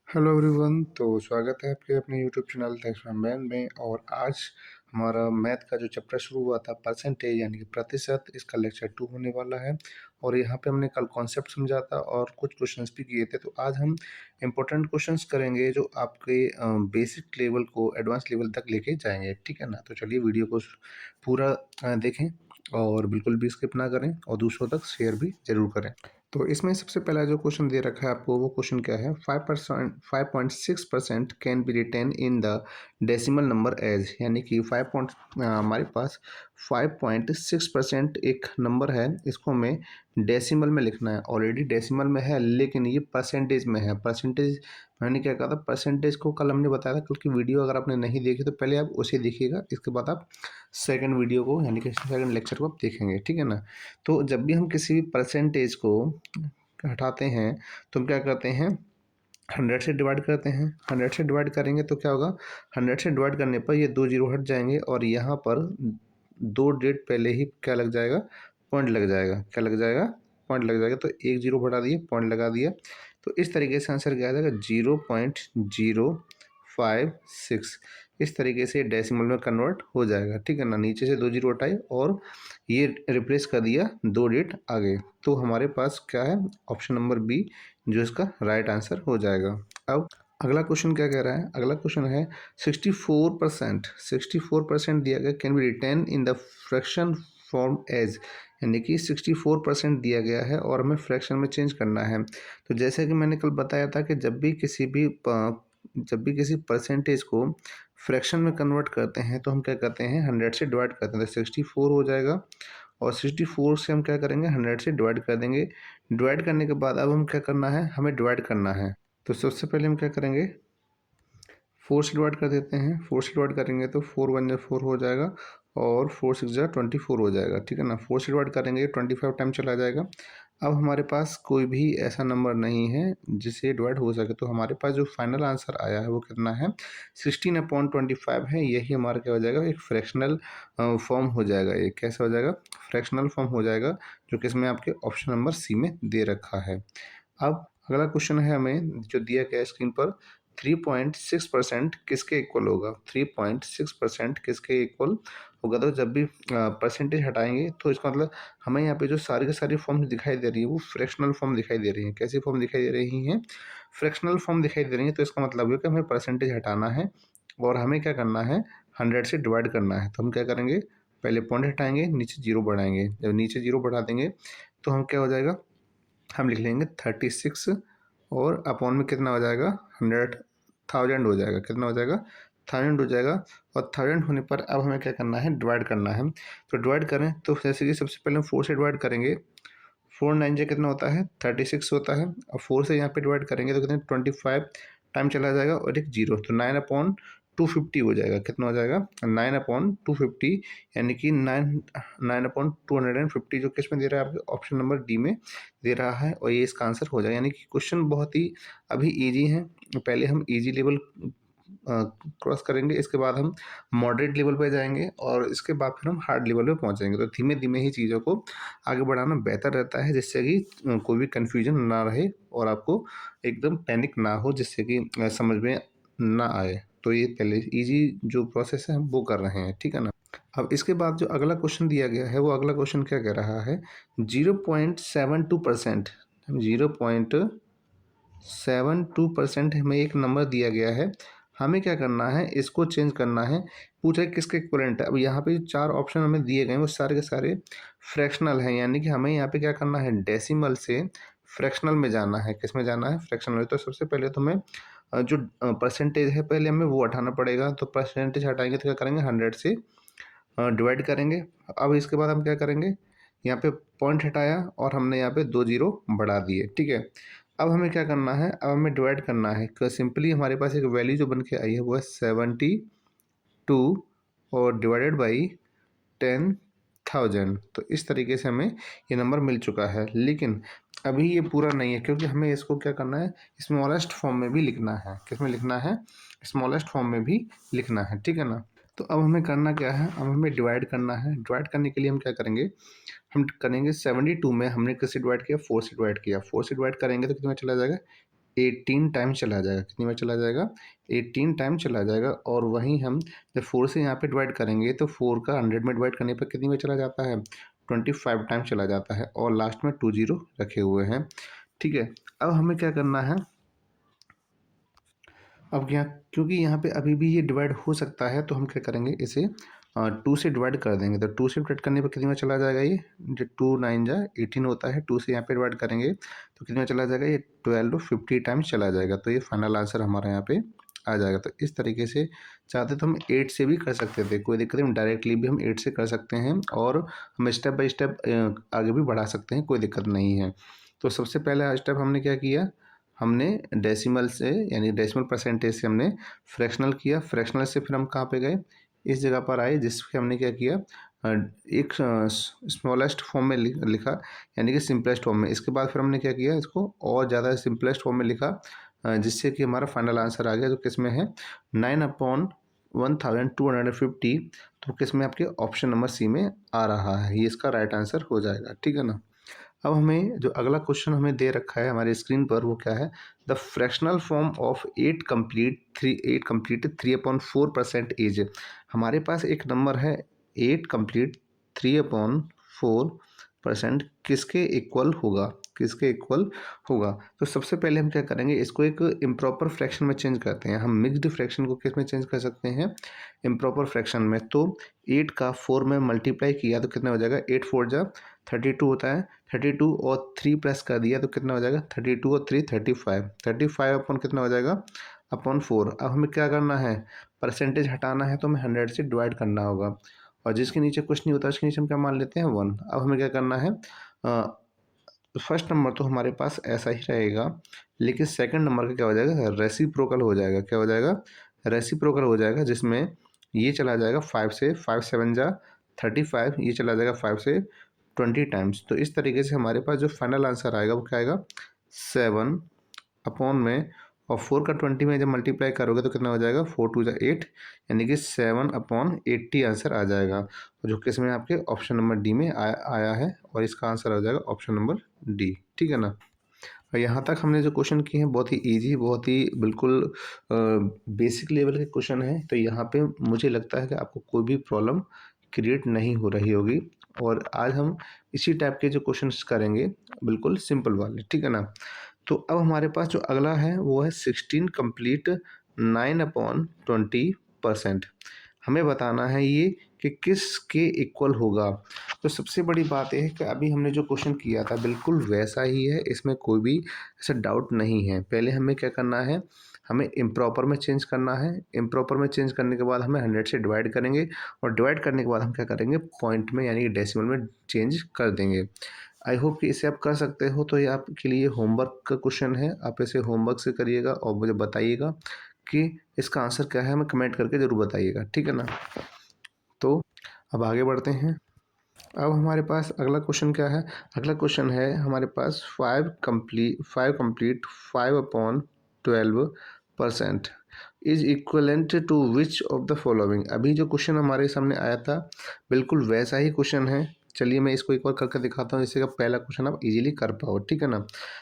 Hello everyone. तो स्वागत है आपके अपने यूट्यूब चैनल टेक्समैन में। और आज हमारा मैथ का जो चैप्टर शुरू हुआ था परसेंटेज यानी कि प्रतिशत, इसका लेक्चर 2 होने वाला है। और यहाँ पे हमने कल कॉन्सेप्ट समझा था और कुछ क्वेश्चंस भी किए थे। तो आज हम इम्पोर्टेंट क्वेश्चंस करेंगे जो आपके बेसिक लेवल को एडवांस लेवल तक लेके जाएंगे, ठीक है ना। तो चलिए वीडियो को पूरा देखें और बिल्कुल भी स्किप ना करें और दूसरों तक शेयर भी ज़रूर करें। तो इसमें सबसे पहला जो क्वेश्चन दे रखा है आपको, वो क्वेश्चन क्या है, 5.6% can be written in the decimal number as, यानी कि हमारे पास 5.6% एक नंबर है, इसको हमें डेसिमल में लिखना है। ऑलरेडी डेसिमल में है लेकिन ये परसेंटेज में है। परसेंटेज मैंने क्या कहा था, परसेंटेज को कल हमने बताया था। कल की वीडियो अगर आपने नहीं देखी तो पहले आप उसे देखिएगा, इसके बाद आप सेकंड वीडियो को यानी कि सेकंड लेक्चर को आप देखेंगे, ठीक है ना। तो जब भी हम किसी भी परसेंटेज को हटाते हैं तो हम क्या करते हैं, 100 से डिवाइड करते हैं। 100 से डिवाइड करेंगे तो क्या होगा, 100 से डिवाइड करने पर ये 2 जीरो हट जाएंगे और यहाँ पर 2 डेट पहले ही क्या लग जाएगा, पॉइंट लग जाएगा। क्या लग जाएगा, पॉइंट लग जाएगा। तो एक जीरो बढ़ा दिए, पॉइंट लगा दिया। तो इस तरीके से आंसर क्या आ जाएगा, 0.056। इस तरीके से डेसिमल में कन्वर्ट हो जाएगा, ठीक है ना। नीचे से 2 जीरो हटाए और ये रिप्लेस कर दिया 2 डेट आगे। तो हमारे पास क्या है, ऑप्शन नंबर बी जो इसका राइट आंसर हो जाएगा। अब अगला क्वेश्चन क्या कह रहा है, अगला क्वेश्चन है 64% दिया गया, can be written in the fraction form as, यानी कि 64% दिया गया है और हमें फ्रैक्शन में चेंज करना है। तो जैसे कि मैंने कल बताया था कि जब भी किसी परसेंटेज को फ्रैक्शन में कन्वर्ट करते हैं तो हम क्या करते हैं, 100 से डिवाइड करते हैं। तो 64 हो जाएगा और 64 से हम क्या करेंगे, 100 से डिवाइड कर देंगे। डिवाइड करने के बाद अब हम क्या करना है, हमें डिवाइड करना है। तो सबसे पहले हम क्या करेंगे, 4 से डिवाइड कर देते हैं। 4 से डिवाइड करेंगे तो 4 वन जा 4 हो जाएगा और 4 सिक्स जा 24 हो जाएगा, ठीक है ना। 4 से डिवाइड करेंगे 25 टाइम चला जाएगा। अब हमारे पास कोई भी ऐसा नंबर नहीं है जिससे डिवाइड हो सके। तो हमारे पास जो फाइनल आंसर आया है वो कितना है, 16/25 है। यही हमारा क्या हो जाएगा, एक फ्रैक्शनल फॉर्म हो जाएगा। ये कैसे हो जाएगा, फ्रैक्शनल फॉर्म हो जाएगा, जो कि इसमें आपके ऑप्शन नंबर सी में दे रखा है। अब अगला क्वेश्चन है हमें जो दिया गया है स्क्रीन पर, 3.6% किसके इक्वल होगा। 3.6% किसके इक्वल होगा। तो जब भी परसेंटेज हटाएंगे तो इसका मतलब हमें यहाँ पे जो सारी की सारी फॉर्म दिखाई दे रही है वो फ्रैक्शनल फॉर्म दिखाई दे रही है। कैसी फॉर्म दिखाई दे रही हैं, फ्रैक्शनल फॉर्म दिखाई दे रही है। तो इसका मतलब है कि हमें परसेंटेज हटाना है और हमें क्या करना है, 100 से डिवाइड करना है। तो हम क्या करेंगे, पहले पॉइंट हटाएंगे, नीचे जीरो बढ़ाएंगे। जब नीचे जीरो बढ़ा देंगे तो हम क्या हो जाएगा, हम लिख लेंगे 36 और अपॉन में कितना हो जाएगा, 100,000 हो जाएगा। कितना हो जाएगा, 1000 हो जाएगा। और 1000 होने पर अब हमें क्या करना है, डिवाइड करना है। तो डिवाइड करें तो जैसे कि सबसे पहले हम 4 से डिवाइड करेंगे। 4 9 जा कितना होता है, 36 होता है। और 4 से यहाँ पे डिवाइड करेंगे तो कितने, 25 टाइम चला जाएगा और एक जीरो, तो 9/250 हो जाएगा। कितना हो जाएगा, 9/250, यानी कि 9/250 जो किस में दे रहा है, आपके ऑप्शन नंबर डी में दे रहा है। और ये इसका आंसर हो जाएगा। यानी कि क्वेश्चन बहुत ही अभी ईजी है। पहले हम ईजी लेवल क्रॉस करेंगे, इसके बाद हम मॉडरेट लेवल पे जाएंगे और इसके बाद फिर हम हार्ड लेवल पे पहुंचेंगे। तो धीमे धीमे ही चीज़ों को आगे बढ़ाना बेहतर रहता है, जिससे कि कोई भी कन्फ्यूजन ना रहे और आपको एकदम पैनिक ना हो, जिससे कि समझ में ना आए। तो ये पहले इजी जो प्रोसेस है हम वो कर रहे हैं, ठीक है ना। अब इसके बाद जो अगला क्वेश्चन दिया गया है वो अगला क्वेश्चन क्या कह रहा है, 0.72%, 0.72% हमें एक नंबर दिया गया है। हमें क्या करना है, इसको चेंज करना है। पूछा है किसके इक्विवेलेंट है। अब यहाँ पे जो 4 ऑप्शन हमें दिए गए हैं वो सारे के सारे फ्रैक्शनल हैं, यानी कि हमें यहाँ पे क्या करना है, डेसिमल से फ्रैक्शनल में जाना है। किस में जाना है, फ्रैक्शनल में। तो सबसे पहले तो हमें जो परसेंटेज है पहले हमें वो हटाना पड़ेगा। तो परसेंटेज हटाएंगे तो क्या करेंगे, 100 से डिवाइड करेंगे। अब इसके बाद हम क्या करेंगे, यहाँ पे पॉइंट हटाया और हमने यहाँ पे 2 जीरो बढ़ा दिए, ठीक है। अब हमें क्या करना है, अब हमें डिवाइड करना है। सिंपली हमारे पास एक वैल्यू जो बन के आई है वो है 72 और डिवाइडेड बाई 10,000। तो इस तरीके से हमें ये नंबर मिल चुका है। लेकिन अभी ये पूरा नहीं है, क्योंकि हमें इसको क्या करना है, स्मॉलेस्ट फॉर्म में भी लिखना है। किस में लिखना है, स्मॉलेस्ट फॉर्म में भी लिखना है, ठीक है ना। तो अब हमें करना क्या है, अब हमें डिवाइड करना है। डिवाइड करने के लिए हम क्या करेंगे, हम करेंगे 72 में हमने किससे डिवाइड किया, 4 से डिवाइड किया। 4 से डिवाइड करेंगे तो कितना चला जाएगा, 18 टाइम चला जाएगा। कितनी बार चला जाएगा? 18 टाइम चला जाएगा। और वहीं हम जब 4 से यहाँ पे डिवाइड करेंगे तो 4 का 100 में डिवाइड करने पर कितनी बार चला जाता है? 25 टाइम चला जाता है और लास्ट में 2 जीरो रखे हुए हैं। ठीक है, अब हमें क्या करना है, अब यहाँ क्योंकि यहाँ पे अभी भी ये डिवाइड हो सकता है तो हम क्या करेंगे, इसे 2 से डिवाइड कर देंगे। तो 2 से डिवाइड करने पर कितनी बार चला जाएगा ये? जो 2 9 जा 18 होता है, 2 से यहाँ पे डिवाइड करेंगे तो कितनी बार चला जाएगा? ये 12 50 टाइम्स चला जाएगा। तो ये फाइनल आंसर हमारा यहाँ पे आ जाएगा। तो इस तरीके से चाहते तो हम 8 से भी कर सकते थे, कोई दिक्कत नहीं, डायरेक्टली भी हम 8 से कर सकते हैं और हम स्टेप बाय स्टेप आगे भी बढ़ा सकते हैं, कोई दिक्कत नहीं है। तो सबसे पहला स्टेप हमने क्या किया, हमने डेसिमल से यानी डेसिमल परसेंटेज से हमने फ्रैक्शनल किया। फ्रैक्शनल से फिर हम कहाँ पे गए, इस जगह पर आए जिसके हमने क्या किया, एक स्मॉलेस्ट फॉर्म में लिखा यानी कि सिंपलेस्ट फॉर्म में। इसके बाद फिर हमने क्या किया, इसको और ज़्यादा सिंपलेस्ट फॉर्म में लिखा, जिससे कि हमारा फाइनल आंसर आ गया जो किस में है 9/1250। तो किस में आपके ऑप्शन नंबर सी में आ रहा है, ये इसका राइट आंसर हो जाएगा। ठीक है ना। अब हमें जो अगला क्वेश्चन हमें दे रखा है हमारे स्क्रीन पर वो क्या है, the fractional form of 8 complete 3/4% is. हमारे पास एक नंबर है 8 कंप्लीट 3/4% किसके इक्वल होगा, किसके इक्वल होगा। तो सबसे पहले हम क्या करेंगे, इसको एक इम्प्रॉपर फ्रैक्शन में चेंज करते हैं। हम मिक्स्ड फ्रैक्शन को किस में चेंज कर सकते हैं, इम्प्रॉपर फ्रैक्शन में। तो 8 का 4 में मल्टीप्लाई किया तो कितना हो जाएगा, 8 4 जा 32 होता है, 32 और 3 प्लस कर दिया तो कितना हो जाएगा, 32 और 3 35 अपॉन कितना हो जाएगा, अपॉन 4। अब हमें क्या करना है, परसेंटेज हटाना है तो हमें 100 से डिवाइड करना होगा और जिसके नीचे कुछ नहीं होता उसके नीचे हम क्या मान लेते हैं 1। अब हमें क्या करना है, फर्स्ट नंबर तो हमारे पास ऐसा ही रहेगा, लेकिन सेकंड नंबर का क्या हो जाएगा, रेसिप्रोकल हो जाएगा। क्या हो जाएगा, रेसिप्रोकल हो जाएगा, जिसमें ये चला जाएगा 5 से, 5 7 जा 35, ये चला जाएगा 5 से 20 टाइम्स। तो इस तरीके से हमारे पास जो फाइनल आंसर आएगा वो क्या आएगा, 7 अपॉन में, और 4 का 20 में जब मल्टीप्लाई करोगे तो कितना हो जाएगा, 4 2 जा 8, यानी कि 7/80 आंसर आ जाएगा। जो कि इसमें आपके ऑप्शन नंबर डी में आया है और इसका आंसर आ जाएगा ऑप्शन नंबर डी। ठीक है ना। और यहाँ तक हमने जो क्वेश्चन किए हैं बहुत ही इजी, बहुत ही बिल्कुल बेसिक लेवल के क्वेश्चन हैं। तो यहाँ पे मुझे लगता है कि आपको कोई भी प्रॉब्लम क्रिएट नहीं हो रही होगी। और आज हम इसी टाइप के जो क्वेश्चंस करेंगे, बिल्कुल सिंपल वाले। ठीक है ना। तो अब हमारे पास जो अगला है वो है 16 कंप्लीट 9/20%। हमें बताना है ये कि किसके इक्वल होगा। तो सबसे बड़ी बात यह है कि अभी हमने जो क्वेश्चन किया था बिल्कुल वैसा ही है, इसमें कोई भी ऐसा डाउट नहीं है। पहले हमें क्या करना है, हमें इम्प्रॉपर में चेंज करना है। इम्प्रॉपर में चेंज करने के बाद हमें 100 से डिवाइड करेंगे और डिवाइड करने के बाद हम क्या करेंगे, पॉइंट में यानी कि डेसिमल में चेंज कर देंगे। आई होप कि इसे आप कर सकते हो। तो ये आपके लिए होमवर्क का क्वेश्चन है, आप इसे होमवर्क से करिएगा और मुझे बताइएगा कि इसका आंसर क्या है, हमें कमेंट करके ज़रूर बताइएगा। ठीक है ना। तो अब आगे बढ़ते हैं। अब हमारे पास अगला क्वेश्चन क्या है, अगला क्वेश्चन है हमारे पास 5 complete 5/12% is equivalent to which of the following. अभी जो क्वेश्चन हमारे सामने आया था बिल्कुल वैसा ही क्वेश्चन है। चलिए मैं इसको एक बार करके दिखाता हूँ जिससे कि पहला क्वेश्चन आप इजीली कर पाओ। ठीक है ना।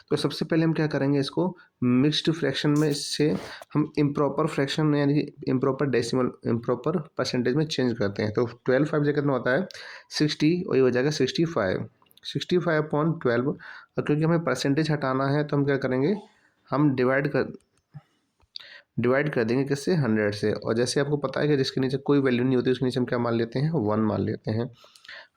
तो सबसे पहले हम क्या करेंगे, इसको मिक्स्ड फ्रैक्शन में से हम इम्प्रॉपर फ्रैक्शन यानी कि इम्प्रॉपर डेसिमल इम्प्रॉपर परसेंटेज में चेंज करते हैं। तो 12 5 जगह कितना होता है 60, और ये हो जाएगा 65/12। और क्योंकि हमें परसेंटेज हटाना है तो हम क्या करेंगे, हम डिवाइड कर देंगे किससे, 100 से। और जैसे आपको पता है कि जिसके नीचे कोई वैल्यू नहीं होती उसके नीचे हम क्या मान लेते हैं, 1 मान लेते हैं।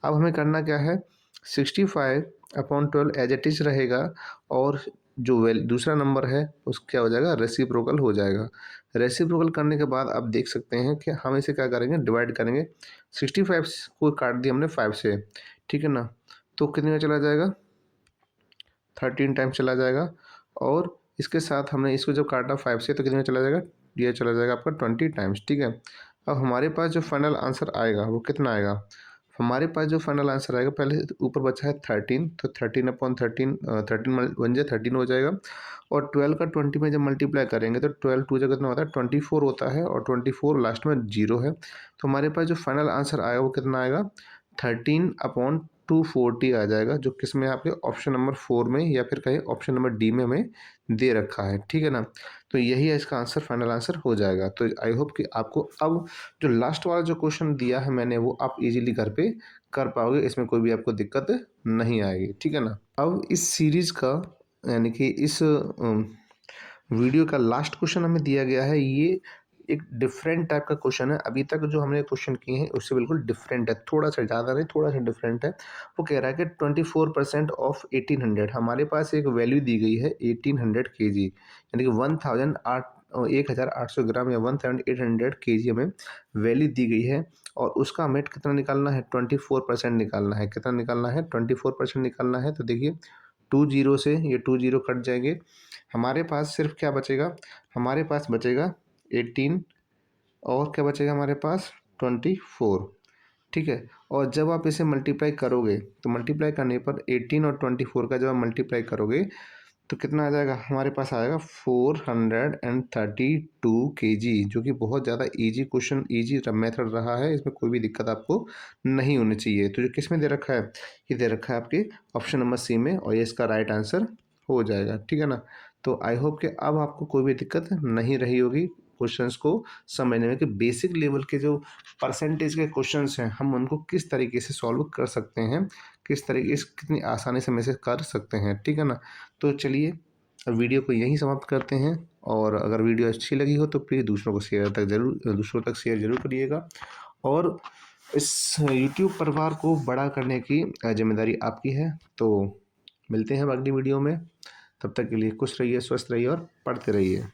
अब हमें करना क्या है, 65/12 एज इट इज रहेगा और जो दूसरा नंबर है उस क्या हो जाएगा, रेसिप्रोकल हो जाएगा। रेसिप्रोकल करने के बाद आप देख सकते हैं कि हम इसे क्या करेंगे, डिवाइड करेंगे। 65 को काट दिया हमने 5 से, ठीक है ना। तो कितने में चला जाएगा, 13 टाइम चला जाएगा। और इसके साथ हमने इसको जब काटा 5 से तो कितने में चला जाएगा, ये चला जाएगा आपका 20 टाइम्स। ठीक है। अब हमारे पास जो फाइनल आंसर आएगा वो कितना आएगा, हमारे पास जो फाइनल आंसर आएगा, पहले ऊपर बचा है 13, तो 13/13 13 1 जा 13 हो जाएगा। और 12 का 20 में जब मल्टीप्लाई करेंगे तो 12 2 जगह कितना होता है 24 होता है, और 24 लास्ट में 0 है। तो हमारे पास जो फाइनल आंसर आएगा वो कितना आएगा, 13/20 240 आ जाएगा, जो किस में आपके ऑप्शन नंबर 4 में या फिर कहीं ऑप्शन नंबर डी में हमें दे रखा है, ठीक है ना। तो यही है इसका आंसर, फाइनल आंसर हो जाएगा। तो आई होप कि आपको अब जो लास्ट वाला जो क्वेश्चन दिया है मैंने वो आप इजीली घर पे कर पाओगे, इसमें कोई भी आपको दिक्कत नहीं आएगी, ठीक है ना। अब इस सीरीज का यानी कि इस वीडियो का लास्ट क्वेश्चन हमें दिया गया है, ये एक डिफरेंट टाइप का क्वेश्चन है। अभी तक जो हमने क्वेश्चन किए हैं उससे बिल्कुल डिफरेंट है, थोड़ा सा ज़्यादा नहीं, थोड़ा सा डिफरेंट है। वो कह रहा है कि 24% ऑफ 1800, हमारे पास एक वैल्यू दी गई है 1800 kg, यानी कि 1800 ग्राम या 1800 kg हमें वैल्यू दी गई है, और उसका हमें कितना निकालना है, 24% निकालना है। कितना निकालना है, 24% निकालना है। तो देखिए 20 से ये 20 कट जाएंगे, हमारे पास सिर्फ क्या बचेगा, हमारे पास बचेगा 18, और क्या बचेगा हमारे पास 24, ठीक है। और जब आप इसे मल्टीप्लाई करोगे तो मल्टीप्लाई करने पर 18 और 24 का जब आप मल्टीप्लाई करोगे तो कितना आ जाएगा, हमारे पास आएगा 432 kg, जो कि बहुत ज़्यादा इजी क्वेश्चन, इजी मेथड रहा है, इसमें कोई भी दिक्कत आपको नहीं होनी चाहिए। तो जो किस में दे रखा है, ये दे रखा है आपके ऑप्शन नंबर सी में, और ये इसका राइट आंसर हो जाएगा, ठीक है ना। तो आई होप कि अब आपको कोई भी दिक्कत नहीं रही होगी क्वेश्चंस को समझने में, कि बेसिक लेवल के जो परसेंटेज के क्वेश्चंस हैं हम उनको किस तरीके से सॉल्व कर सकते हैं, किस तरीके से कितनी आसानी से हम इसे कर सकते हैं, ठीक है ना। तो चलिए अब वीडियो को यहीं समाप्त करते हैं, और अगर वीडियो अच्छी लगी हो तो प्लीज़ दूसरों तक शेयर ज़रूर करिएगा, और इस यूट्यूब परिवार को बड़ा करने की जिम्मेदारी आपकी है। तो मिलते हैं अब अगली वीडियो में, तब तक के लिए खुश रहिए, स्वस्थ रहिए और पढ़ते रहिए।